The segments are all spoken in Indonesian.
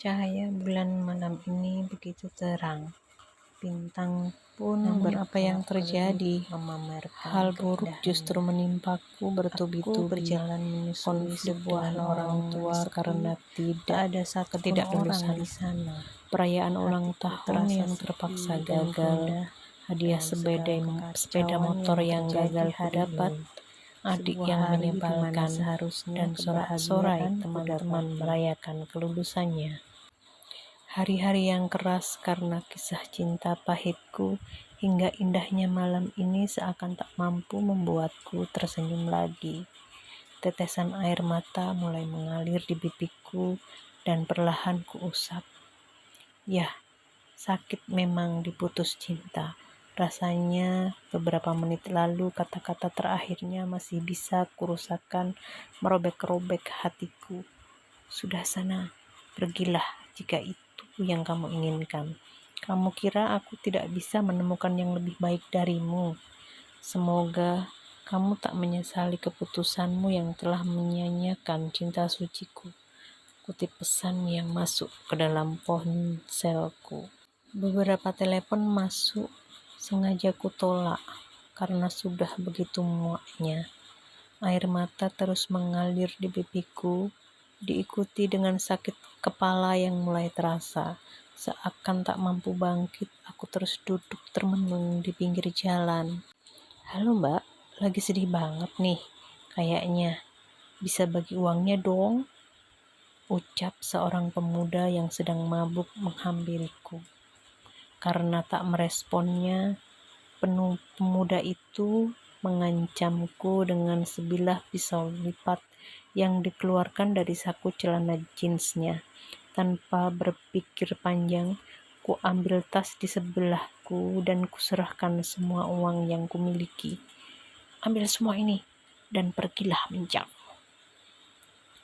Cahaya bulan malam ini begitu terang. Bintang pun Apa yang terjadi? memamerkan Hal buruk keindahannya. justru menimpaku Aku bertubi-tubi. berjalan menyusuri Konflik sebuah dengan orang lorong tua sepi. karena Tak ada satupun orang ketidaklulusan. di sana. Perayaan ulang Hatiku tahun terasa yang sepi terpaksa dan gagal. gundah Hadiah dengan segala sepeda kekacauan motor yang terjadi gagal hari kudapat. ini. Adik Sebuah yang hari di mana menyebalkan seharusnya dan sorak-sorai kebahagiaan teman-teman kudapati. merayakan kelulusannya. Hari-hari yang keras karena kisah cinta pahitku hingga indahnya malam ini seakan tak mampu membuatku tersenyum lagi. Tetesan air mata mulai mengalir di pipiku dan perlahan kuusap. Yah, sakit memang diputus cinta. Rasanya beberapa menit lalu kata-kata terakhirnya masih bisa kurusakan merobek-robek hatiku. Sudah sana, pergilah jika itu yang kamu inginkan. Kamu kira aku tidak bisa menemukan yang lebih baik darimu? Semoga kamu tak menyesali keputusanmu yang telah menyia-nyiakan cinta suciku. Kutip pesan yang masuk ke dalam ponselku. Beberapa telepon masuk sengaja kutolak karena sudah begitu muaknya. Air mata terus mengalir di pipiku, diikuti dengan sakit kepala yang mulai terasa. Seakan tak mampu bangkit, aku terus duduk termenung di pinggir jalan. Halo mbak, lagi sedih banget nih kayaknya. Bisa bagi uangnya dong? Ucap seorang pemuda yang sedang mabuk menghampiriku. Karena tak meresponnya, pemuda itu mengancamku dengan sebilah pisau lipat yang dikeluarkan dari saku celana jeansnya. Tanpa berpikir panjang, ku ambil tas di sebelahku dan kuserahkan semua uang yang kumiliki. Ambil semua ini dan pergilah menjauh.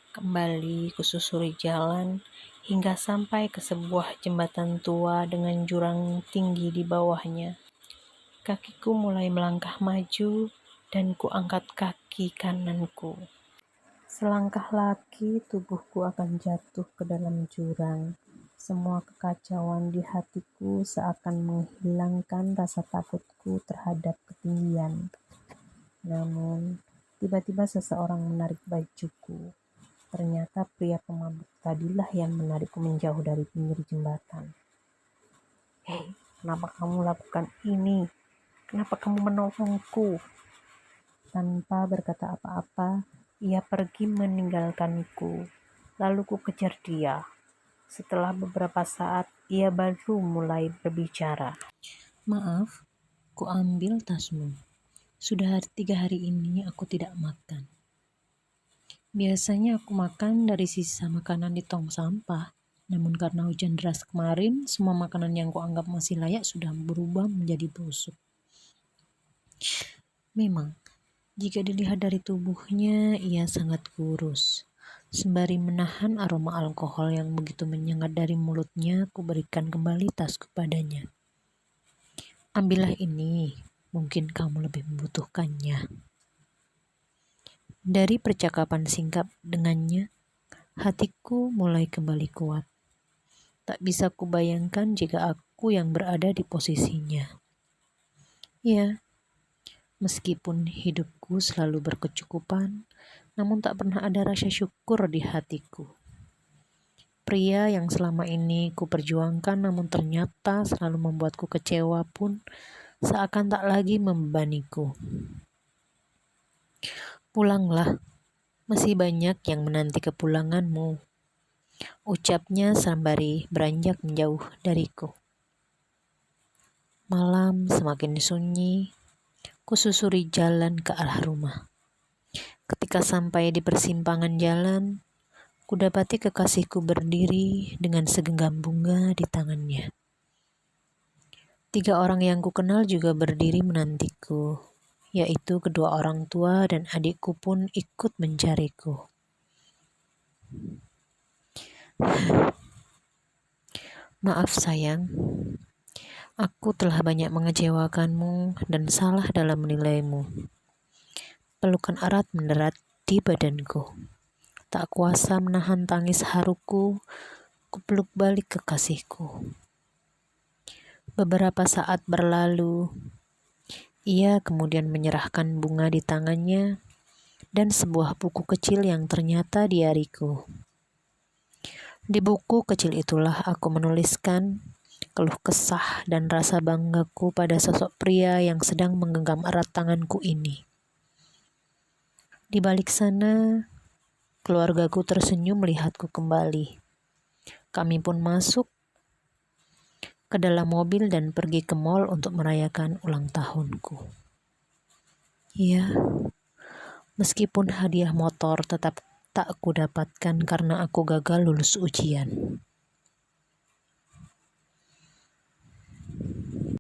Kembali kususuri jalan hingga sampai ke sebuah jembatan tua dengan jurang tinggi di bawahnya. Kakiku mulai melangkah maju dan kuangkat kaki kananku. Selangkah lagi tubuhku akan jatuh ke dalam jurang. Semua kekacauan di hatiku seakan menghilangkan rasa takutku terhadap ketinggian. Namun, tiba-tiba seseorang menarik bajuku. Ternyata pria pemabuk tadilah yang menarikku menjauh dari pinggir jembatan. Hei, kenapa kamu lakukan ini? Kenapa kamu menolongku? Tanpa berkata apa-apa, ia pergi meninggalkanku. Lalu ku kejar dia. Setelah beberapa saat, ia baru mulai berbicara. Maaf, ku ambil tasmu. Sudah 3 hari ini aku tidak makan. Biasanya aku makan dari sisa makanan di tong sampah. Namun karena hujan deras kemarin, semua makanan yang kuanggap masih layak sudah berubah menjadi busuk. Memang, jika dilihat dari tubuhnya, ia sangat kurus. Sembari menahan aroma alkohol yang begitu menyengat dari mulutnya, aku berikan kembali tasku padanya. Ambillah ini, mungkin kamu lebih membutuhkannya. Dari percakapan singkat dengannya, hatiku mulai kembali kuat. Tak bisa kubayangkan jika aku yang berada di posisinya. Ya, meskipun hidupku selalu berkecukupan, namun tak pernah ada rasa syukur di hatiku. Pria yang selama ini ku perjuangkan namun ternyata selalu membuatku kecewa pun seakan tak lagi membebaniku. Pulanglah, masih banyak yang menanti kepulanganmu. Ucapnya sembari beranjak menjauh dariku. Malam semakin sunyi, kususuri jalan ke arah rumah. Ketika sampai di persimpangan jalan, kudapati kekasihku berdiri dengan segenggam bunga di tangannya. 3 orang yang kukenal juga berdiri menantiku, yaitu kedua orang tua dan adikku pun ikut mencariku. Maaf sayang, aku telah banyak mengecewakanmu dan salah dalam menilaimu. Pelukan erat menderat di badanku. Tak kuasa menahan tangis haruku Kupeluk balik kekasihku. Beberapa saat berlalu, ia kemudian menyerahkan bunga di tangannya dan sebuah buku kecil yang ternyata diariku. Di buku kecil itulah aku menuliskan keluh kesah dan rasa banggaku pada sosok pria yang sedang menggenggam erat tanganku ini. Di balik sana, keluargaku tersenyum melihatku kembali. Kami pun masuk ke dalam mobil dan pergi ke mall untuk merayakan ulang tahunku. Ya, meskipun hadiah motor tetap tak aku dapatkan karena aku gagal lulus ujian.